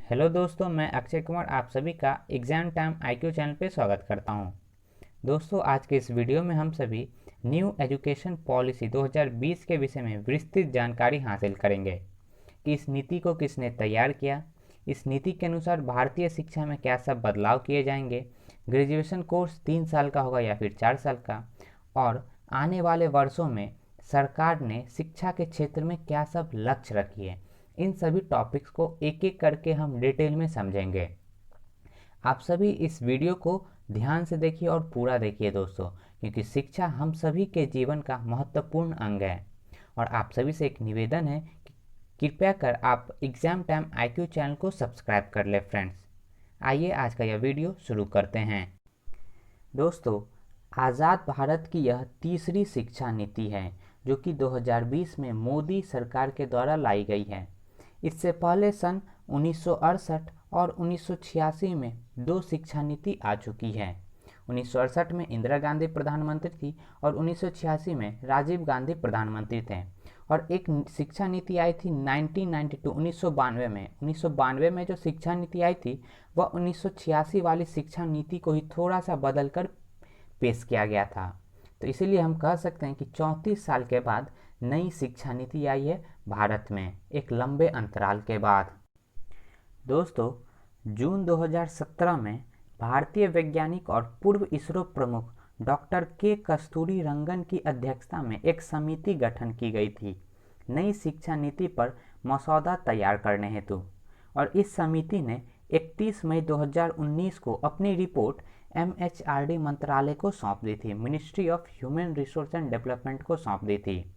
Hello दोस्तों, मैं अक्षय कुमार आप सभी का एग्ज़ाम टाइम आईक्यू चैनल पे स्वागत करता हूं। दोस्तों, आज के इस वीडियो में हम सभी न्यू एजुकेशन पॉलिसी 2020 के विषय में विस्तृत जानकारी हासिल करेंगे कि इस नीति को किसने तैयार किया, इस नीति के अनुसार भारतीय शिक्षा में क्या सब बदलाव किए जाएंगे, ग्रेजुएशन कोर्स 3 साल का होगा या फिर 4 साल का, और आने वाले वर्षों में सरकार ने शिक्षा के क्षेत्र में क्या सब लक्ष्य रखी है। इन सभी टॉपिक्स को एक एक करके हम डिटेल में समझेंगे। आप सभी इस वीडियो को ध्यान से देखिए और पूरा देखिए दोस्तों, क्योंकि शिक्षा हम सभी के जीवन का महत्वपूर्ण अंग है। और आप सभी से एक निवेदन है कि कृपया कर आप एग्जाम टाइम आईक्यू चैनल को सब्सक्राइब कर ले फ्रेंड्स। आइए आज का यह वीडियो शुरू करते हैं। दोस्तों, आज़ाद भारत की यह तीसरी शिक्षा नीति है जो कि 2020 में मोदी सरकार के द्वारा लाई गई है। इससे पहले सन 1968 और 1986 में दो शिक्षा नीति आ चुकी है। 1968 में इंदिरा गांधी प्रधानमंत्री थी और 1986 में राजीव गांधी प्रधानमंत्री थे। और एक शिक्षा नीति आई थी 1992 में। 1992 में जो शिक्षा नीति आई थी वह 1986 वाली शिक्षा नीति को ही थोड़ा सा बदल कर पेश किया गया था। तो इसीलिए हम कह सकते हैं कि 34 साल के बाद नई शिक्षा नीति आई है भारत में, एक लंबे अंतराल के बाद। दोस्तों, जून 2017 में भारतीय वैज्ञानिक और पूर्व इसरो प्रमुख डॉक्टर के कस्तूरी रंगन की अध्यक्षता में एक समिति गठन की गई थी नई शिक्षा नीति पर मसौदा तैयार करने हेतु। और इस समिति ने 31 मई 2019 को अपनी रिपोर्ट MHRD मंत्रालय को सौंप दी थी, ministry of human resource and development को सौंप दी थी।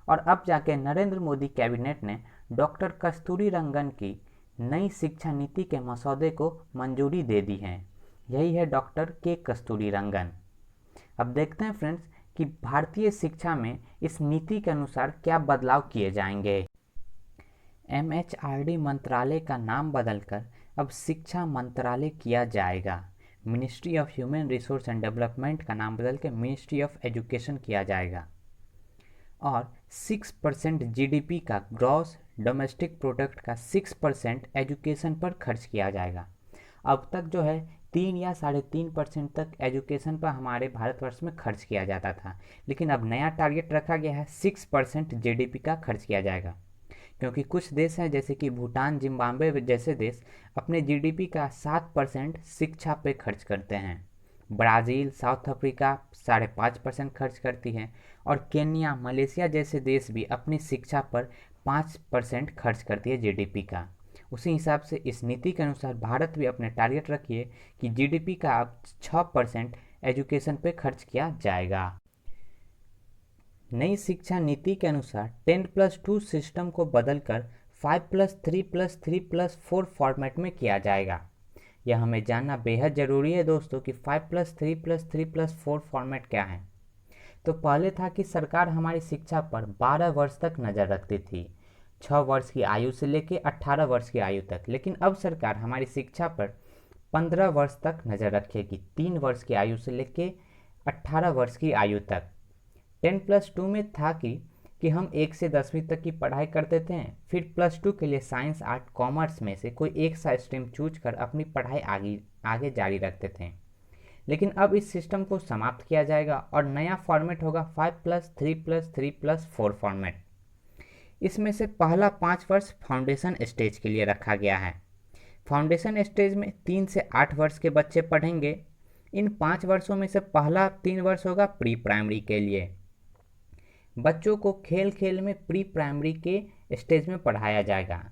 और अब जाके नरेंद्र मोदी कैबिनेट ने डॉक्टर कस्तूरी रंगन की नई शिक्षा नीति के मसौदे को मंजूरी दे दी है। यही है डॉक्टर के कस्तूरी रंगन। अब देखते हैं फ्रेंड्स कि भारतीय शिक्षा में इस नीति के अनुसार क्या बदलाव किए जाएंगे। MHRD मंत्रालय का नाम बदलकर अब शिक्षा मंत्रालय किया जाएगा। Ministry of human resource and development का नाम बदल के मिनिस्ट्री ऑफ एजुकेशन किया जाएगा। और 6% GDP का, ग्रॉस डोमेस्टिक प्रोडक्ट का 6% एजुकेशन पर खर्च किया जाएगा। अब तक जो है 3 या 3.5% तक एजुकेशन पर हमारे भारतवर्ष में खर्च किया जाता था, लेकिन अब नया टारगेट रखा गया है 6% GDP का खर्च किया जाएगा। क्योंकि कुछ देश हैं जैसे कि भूटान, जिम्बाब्वे जैसे देश अपने GDP का 7% शिक्षा पे खर्च करते हैं। ब्राज़ील, साउथ अफ्रीका 5.5% खर्च करती है। और केन्या, मलेशिया जैसे देश भी अपनी शिक्षा पर 5% खर्च करती है GDP का। उसी हिसाब से इस नीति के अनुसार भारत भी अपने टारगेट रखिए कि GDP का अब 6% एजुकेशन पे खर्च किया जाएगा। नई शिक्षा नीति के अनुसार 10+2 सिस्टम को बदलकर 5+3+3+4 फॉर्मेट में किया जाएगा। यह हमें जानना बेहद ज़रूरी है दोस्तों कि 5+3+3+4 फॉर्मेट क्या है। तो पहले था कि सरकार हमारी शिक्षा पर 12 वर्ष तक नज़र रखती थी, 6 वर्ष की आयु से लेकर 18 वर्ष की आयु तक। लेकिन अब सरकार हमारी शिक्षा पर 15 वर्ष तक नज़र रखेगी, 3 वर्ष की आयु से लेकर 18 वर्ष की आयु तक। 10+2 में था कि हम 1 से 10वीं तक की पढ़ाई करते थे, फिर +2 के लिए साइंस, आर्ट, कॉमर्स में से कोई एक सा स्ट्रीम चूज कर अपनी पढ़ाई आगे जारी रखते थे। लेकिन अब इस सिस्टम को समाप्त किया जाएगा और नया फॉर्मेट होगा 5+3+3+4 फॉर्मेट। इसमें से पहला 5 वर्ष फाउंडेशन स्टेज के लिए रखा गया है। फाउंडेशन स्टेज में 3 से 8 वर्ष के बच्चे पढ़ेंगे। इन 5 वर्षों में से पहला 3 वर्ष होगा प्री प्राइमरी के लिए। बच्चों को खेल खेल में प्री प्राइमरी के स्टेज में पढ़ाया जाएगा।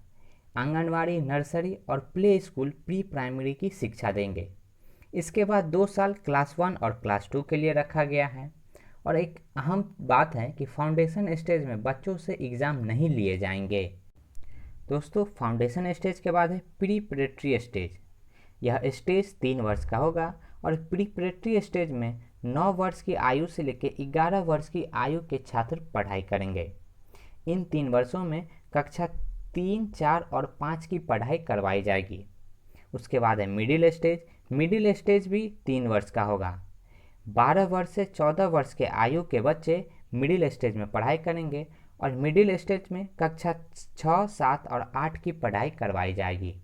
आंगनवाड़ी, नर्सरी और प्ले स्कूल प्री प्राइमरी की शिक्षा देंगे। इसके बाद 2 साल क्लास 1 और क्लास 2 के लिए रखा गया है। और एक अहम बात है कि फाउंडेशन स्टेज में बच्चों से एग्ज़ाम नहीं लिए जाएंगे। दोस्तों, फाउंडेशन स्टेज के बाद है प्री प्रेटरी स्टेज। यह स्टेज 3 वर्ष का होगा और प्री प्रेटरी स्टेज में 9 वर्ष की आयु से लेकर 11 वर्ष की आयु के छात्र पढ़ाई करेंगे। इन 3 वर्षों में कक्षा 3, 4 और 5 की पढ़ाई करवाई जाएगी। उसके बाद है मिडिल स्टेज। मिडिल स्टेज भी 3 वर्ष का होगा। 12 वर्ष से 14 वर्ष के आयु के बच्चे मिडिल स्टेज में पढ़ाई करेंगे और मिडिल स्टेज में कक्षा 6, 7 और 8 की पढ़ाई करवाई जाएगी।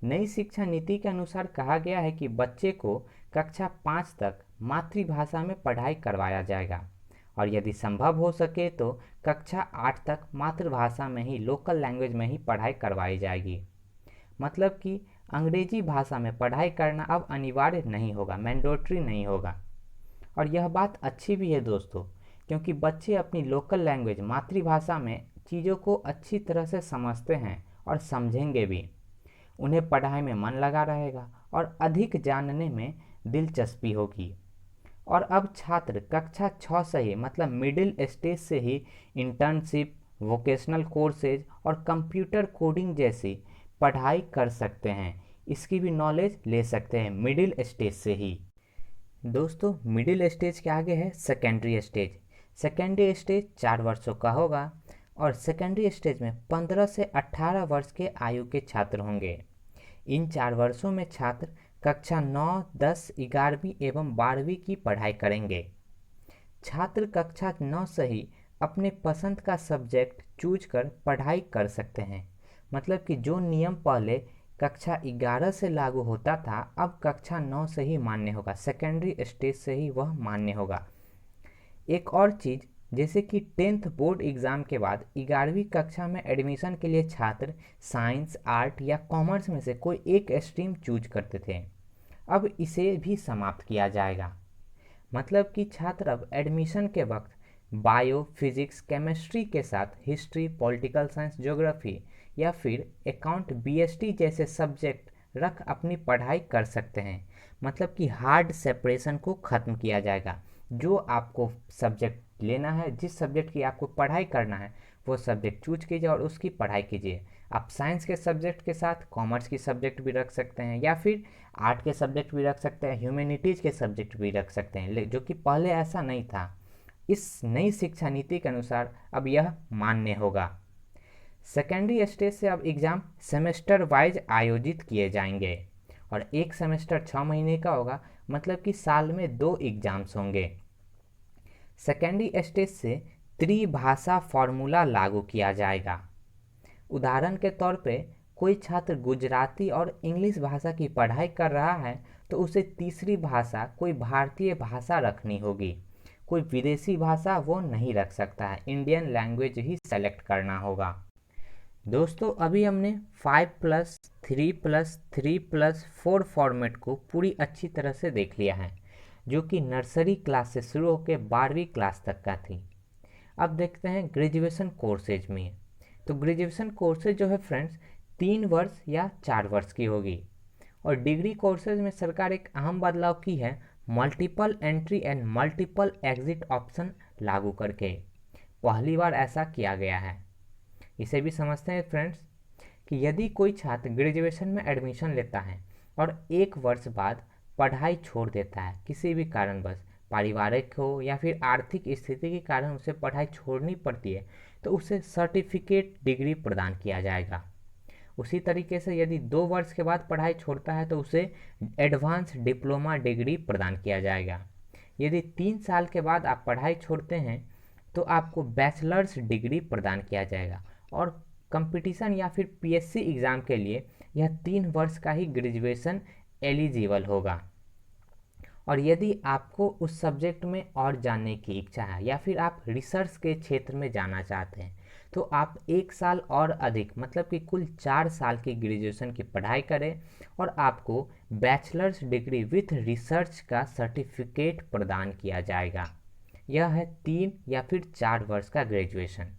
नई शिक्षा नीति के अनुसार कहा गया है कि बच्चे को कक्षा 5 तक मातृभाषा में पढ़ाई करवाया जाएगा और यदि संभव हो सके तो कक्षा 8 तक मातृभाषा में ही, लोकल लैंग्वेज में ही पढ़ाई करवाई जाएगी। मतलब कि अंग्रेजी भाषा में पढ़ाई करना अब अनिवार्य नहीं होगा, मैंडेटरी नहीं होगा। और यह बात अच्छी भी है दोस्तों, क्योंकि बच्चे अपनी लोकल लैंग्वेज, मातृभाषा में चीज़ों को अच्छी तरह से समझते हैं और समझेंगे भी। उन्हें पढ़ाई में मन लगा रहेगा और अधिक जानने में दिलचस्पी होगी। और अब छात्र कक्षा 6 से ही, मतलब मिडिल स्टेज से ही इंटर्नशिप, वोकेशनल कोर्सेज और कंप्यूटर कोडिंग जैसी पढ़ाई कर सकते हैं। इसकी भी नॉलेज ले सकते हैं मिडिल स्टेज से ही। दोस्तों, मिडिल स्टेज के आगे है सेकेंडरी स्टेज। सेकेंडरी स्टेज 4 वर्षों का होगा और सेकेंडरी स्टेज में 15 से 18 वर्ष के आयु के छात्र होंगे। इन 4 वर्षों में छात्र कक्षा 9, 10, 11वीं एवं 12वीं की पढ़ाई करेंगे। छात्र कक्षा 9 से ही अपने पसंद का सब्जेक्ट चूज कर पढ़ाई कर सकते हैं। मतलब कि जो नियम पहले कक्षा 11 से लागू होता था, अब कक्षा 9 से ही मान्य होगा, सेकेंडरी स्टेज से ही वह मान्य होगा। एक और चीज़, जैसे कि 10th बोर्ड एग्ज़ाम के बाद 11वीं कक्षा में एडमिशन के लिए छात्र साइंस, आर्ट या कॉमर्स में से कोई एक स्ट्रीम चूज करते थे, अब इसे भी समाप्त किया जाएगा। मतलब कि छात्र अब एडमिशन के वक्त बायो, फिजिक्स, केमिस्ट्री के साथ हिस्ट्री, पॉलिटिकल साइंस, ज्योग्राफी या फिर अकाउंट, बीएसटी जैसे सब्जेक्ट रख अपनी पढ़ाई कर सकते हैं। मतलब कि हार्ड सेपरेशन को ख़त्म किया जाएगा। जो आपको सब्जेक्ट लेना है, जिस सब्जेक्ट की आपको पढ़ाई करना है, वो सब्जेक्ट चूज कीजिए और उसकी पढ़ाई कीजिए। आप साइंस के सब्जेक्ट के साथ कॉमर्स की सब्जेक्ट भी रख सकते हैं या फिर आर्ट के सब्जेक्ट भी रख सकते हैं, ह्यूमैनिटीज़ के सब्जेक्ट भी रख सकते हैं, जो कि पहले ऐसा नहीं था। इस नई शिक्षा नीति के अनुसार अब यह मान्य होगा। सेकेंडरी स्टेज से अब एग्ज़ाम सेमेस्टर वाइज आयोजित किए जाएंगे और एक सेमेस्टर 6 महीने का होगा, मतलब कि साल में 2 एग्ज़ाम्स होंगे। सेकेंडरी स्टेज से त्रिभाषा फॉर्मूला लागू किया जाएगा। उदाहरण के तौर पे कोई छात्र गुजराती और इंग्लिश भाषा की पढ़ाई कर रहा है तो उसे तीसरी भाषा कोई भारतीय भाषा रखनी होगी। कोई विदेशी भाषा वो नहीं रख सकता है, इंडियन लैंग्वेज ही सेलेक्ट करना होगा। दोस्तों, अभी हमने 5+3+3+4 फॉर्मेट को पूरी अच्छी तरह से देख लिया है, जो कि नर्सरी क्लास से शुरू होकर 12वीं क्लास तक का थी। अब देखते हैं ग्रेजुएशन कोर्सेज में। तो ग्रेजुएशन कोर्सेज जो है फ्रेंड्स 3 वर्ष या 4 वर्ष की होगी। और डिग्री कोर्सेज में सरकार एक अहम बदलाव की है, multiple entry and multiple exit option लागू करके। पहली बार ऐसा किया गया है। इसे भी समझते हैं फ्रेंड्स कि यदि कोई छात्र ग्रेजुएशन में एडमिशन लेता है और 1 वर्ष बाद पढ़ाई छोड़ देता है, किसी भी कारणवश, पारिवारिक हो या फिर आर्थिक स्थिति के कारण उसे पढ़ाई छोड़नी पड़ती है, तो उसे सर्टिफिकेट डिग्री प्रदान किया जाएगा। उसी तरीके से यदि 2 वर्ष के बाद पढ़ाई छोड़ता है तो उसे एडवांस डिप्लोमा डिग्री प्रदान किया जाएगा। यदि 3 साल के बाद आप पढ़ाई छोड़ते हैं तो आपको बैचलर्स डिग्री प्रदान किया जाएगा। और कंपटीशन या फिर पीएससी एग्ज़ाम के लिए यह 3 वर्ष का ही ग्रेजुएशन एलिजिबल होगा। और यदि आपको उस सब्जेक्ट में और जानने की इच्छा है या फिर आप रिसर्च के क्षेत्र में जाना चाहते हैं तो आप 1 साल और अधिक, मतलब कि कुल 4 साल की ग्रेजुएशन की पढ़ाई करें और आपको बैचलर्स डिग्री विथ रिसर्च का सर्टिफिकेट प्रदान किया जाएगा। यह है 3 या फिर 4 वर्ष का ग्रेजुएशन।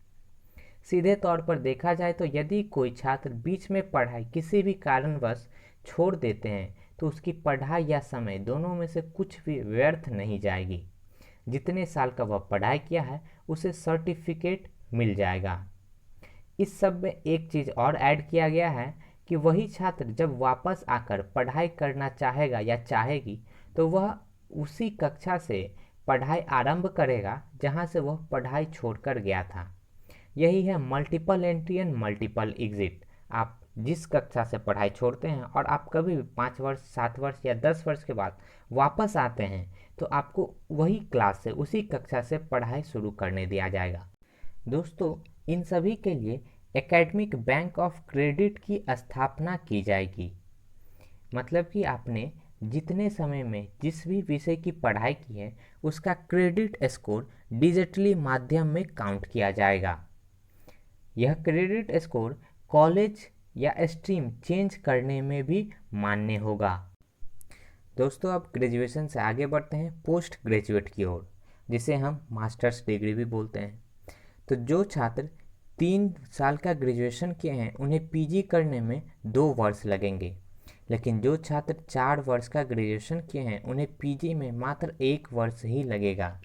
सीधे तौर पर देखा जाए तो यदि कोई छात्र बीच में पढ़ाई किसी भी कारणवश छोड़ देते हैं तो उसकी पढ़ाई या समय दोनों में से कुछ भी व्यर्थ नहीं जाएगी। जितने साल का वह पढ़ाई किया है उसे सर्टिफिकेट मिल जाएगा। इस सब में एक चीज़ और ऐड किया गया है कि वही छात्र जब वापस आकर पढ़ाई करना चाहेगा या चाहेगी तो वह उसी कक्षा से पढ़ाई आरंभ करेगा जहां से वह पढ़ाई छोड़कर गया था। यही है multiple entry and multiple exit. आप जिस कक्षा से पढ़ाई छोड़ते हैं और आप कभी भी 5 वर्ष, 7 वर्ष या 10 वर्ष के बाद वापस आते हैं तो आपको वही क्लास से, उसी कक्षा से पढ़ाई शुरू करने दिया जाएगा। दोस्तों, इन सभी के लिए एकेडमिक बैंक ऑफ क्रेडिट की स्थापना की जाएगी। मतलब कि आपने जितने समय में जिस भी विषय की पढ़ाई की है उसका क्रेडिट स्कोर डिजिटली माध्यम में काउंट किया जाएगा। यह क्रेडिट स्कोर कॉलेज या स्ट्रीम चेंज करने में भी मान्य होगा। दोस्तों अब ग्रेजुएशन से आगे बढ़ते हैं पोस्ट ग्रेजुएट की ओर, जिसे हम मास्टर्स डिग्री भी बोलते हैं। तो जो छात्र 3 साल का ग्रेजुएशन किए हैं उन्हें पीजी करने में 2 वर्ष लगेंगे, लेकिन जो छात्र 4 वर्ष का ग्रेजुएशन किए हैं उन्हें पीजी में मात्र 1 वर्ष ही लगेगा।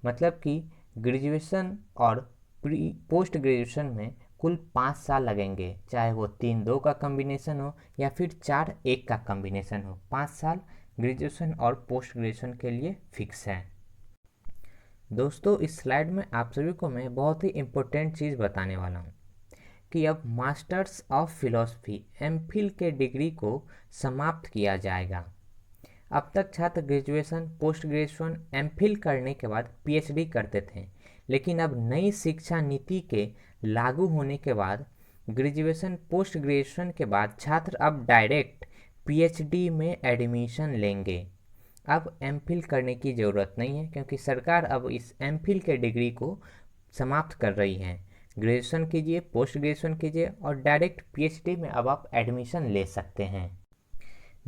मतलब कि ग्रेजुएशन और पोस्ट ग्रेजुएशन में कुल 5 साल लगेंगे, चाहे वो 3-2 का कम्बिनेशन हो या फिर 4-1 का कम्बिनेशन हो। 5 साल ग्रेजुएशन और पोस्ट ग्रेजुएशन के लिए फिक्स है। दोस्तों इस स्लाइड में आप सभी को मैं बहुत ही इम्पोर्टेंट चीज़ बताने वाला हूँ कि अब मास्टर्स ऑफ फिलॉसफी एमफिल के डिग्री को समाप्त किया जाएगा। अब तक छात्र ग्रेजुएशन, पोस्ट ग्रेजुएशन, एमफिल करने के बाद पीएचडी करते थे, लेकिन अब नई शिक्षा नीति के लागू होने के बाद ग्रेजुएशन, पोस्ट ग्रेजुएशन के बाद छात्र अब डायरेक्ट पीएचडी में एडमिशन लेंगे। अब एमफिल करने की ज़रूरत नहीं है, क्योंकि सरकार अब इस एमफिल के डिग्री को समाप्त कर रही है। ग्रेजुएशन कीजिए, पोस्ट ग्रेजुएशन कीजिए और डायरेक्ट पीएचडी में अब आप एडमिशन ले सकते हैं।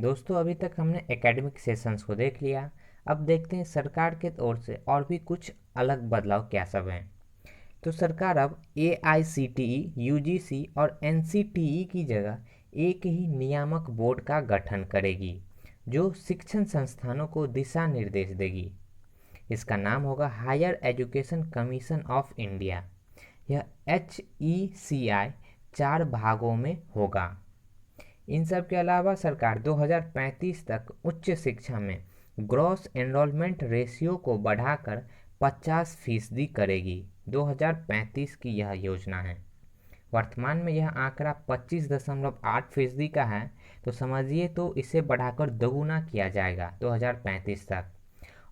दोस्तों अभी तक हमने एकेडमिक सेशंस को देख लिया, अब देखते हैं सरकार के ओर से और भी कुछ अलग बदलाव क्या सब हैं। तो सरकार अब AICTE, UGC और NCTE की जगह एक ही नियामक बोर्ड का गठन करेगी जो शिक्षण संस्थानों को दिशा निर्देश देगी। इसका नाम होगा higher education commission of India. यह HECI 4 भागों में होगा। इन सब के अलावा सरकार 2035 तक उच्च शिक्षा में ग्रॉस एनरोलमेंट रेशियो को बढ़ाकर 50% करेगी। 2035 की यह योजना है। वर्तमान में यह आंकड़ा 25.8% का है, तो समझिए तो इसे बढ़ाकर दोगुना किया जाएगा 2035 तक।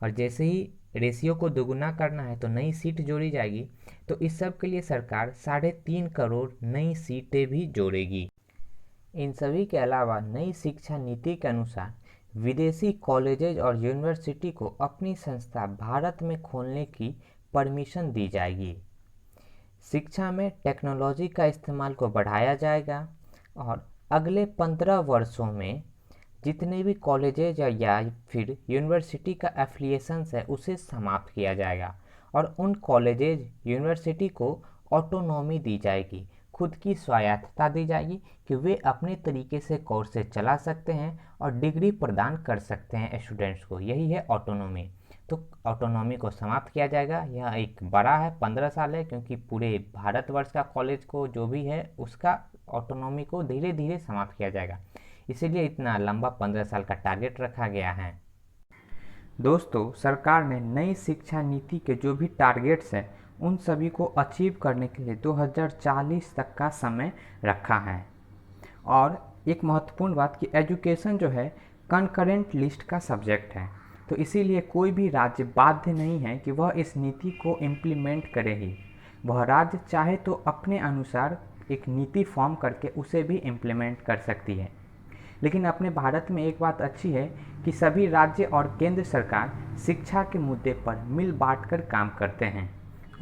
और जैसे ही रेशियो को दोगुना करना है तो नई सीट जोड़ी जाएगी, तो इस सब के लिए सरकार 3.5 करोड़ नई सीटें भी जोड़ेगी। इन सभी के अलावा नई शिक्षा नीति के अनुसार विदेशी कॉलेजेज और यूनिवर्सिटी को अपनी संस्था भारत में खोलने की परमिशन दी जाएगी। शिक्षा में टेक्नोलॉजी का इस्तेमाल को बढ़ाया जाएगा और अगले 15 वर्षों में जितने भी कॉलेजेज या फिर यूनिवर्सिटी का एफिलिएशंस है उसे समाप्त किया जाएगा और उन कॉलेजेज यूनिवर्सिटी को ऑटोनॉमी दी जाएगी, खुद की स्वायत्तता दी जाएगी कि वे अपने तरीके से कोर्सेज चला सकते हैं और डिग्री प्रदान कर सकते हैं स्टूडेंट्स को। यही है ऑटोनॉमी। तो ऑटोनॉमी को समाप्त किया जाएगा। यह एक बड़ा है, 15 साल है, क्योंकि पूरे भारतवर्ष का कॉलेज को जो भी है उसका ऑटोनॉमी को धीरे धीरे समाप्त किया जाएगा, इसीलिए इतना लंबा 15 साल का टारगेट रखा गया है। दोस्तों सरकार ने नई शिक्षा नीति के जो भी टारगेट्स हैं उन सभी को अचीव करने के लिए 2040 तक का समय रखा है। और एक महत्वपूर्ण बात कि एजुकेशन जो है कंकरेंट लिस्ट का सब्जेक्ट है, तो इसीलिए कोई भी राज्य बाध्य नहीं है कि वह इस नीति को इम्प्लीमेंट करे ही। वह राज्य चाहे तो अपने अनुसार एक नीति फॉर्म करके उसे भी इम्प्लीमेंट कर सकती है। लेकिन अपने भारत में एक बात अच्छी है कि सभी राज्य और केंद्र सरकार शिक्षा के मुद्दे पर मिल बांट कर काम करते हैं।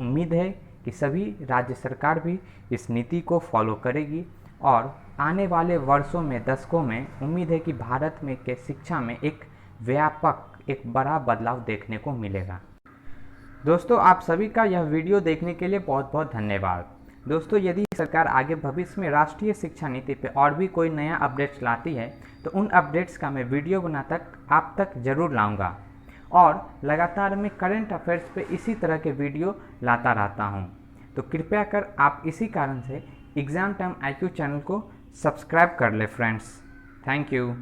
उम्मीद है कि सभी राज्य सरकार भी इस नीति को फॉलो करेगी और आने वाले वर्षों में, दशकों में उम्मीद है कि भारत में के शिक्षा में एक व्यापक, एक बड़ा बदलाव देखने को मिलेगा। दोस्तों आप सभी का यह वीडियो देखने के लिए बहुत बहुत धन्यवाद। दोस्तों यदि सरकार आगे भविष्य में राष्ट्रीय शिक्षा नीति पे और भी कोई नया अपडेट्स लाती है तो उन अपडेट्स का मैं वीडियो बनाकर आप तक ज़रूर लाऊंगा और लगातार मैं करंट अफेयर्स पे इसी तरह के वीडियो लाता रहता हूं। तो कृपया कर आप इसी कारण से एग्ज़ाम टाइम IQ चैनल को सब्सक्राइब कर ले फ्रेंड्स। Thank you.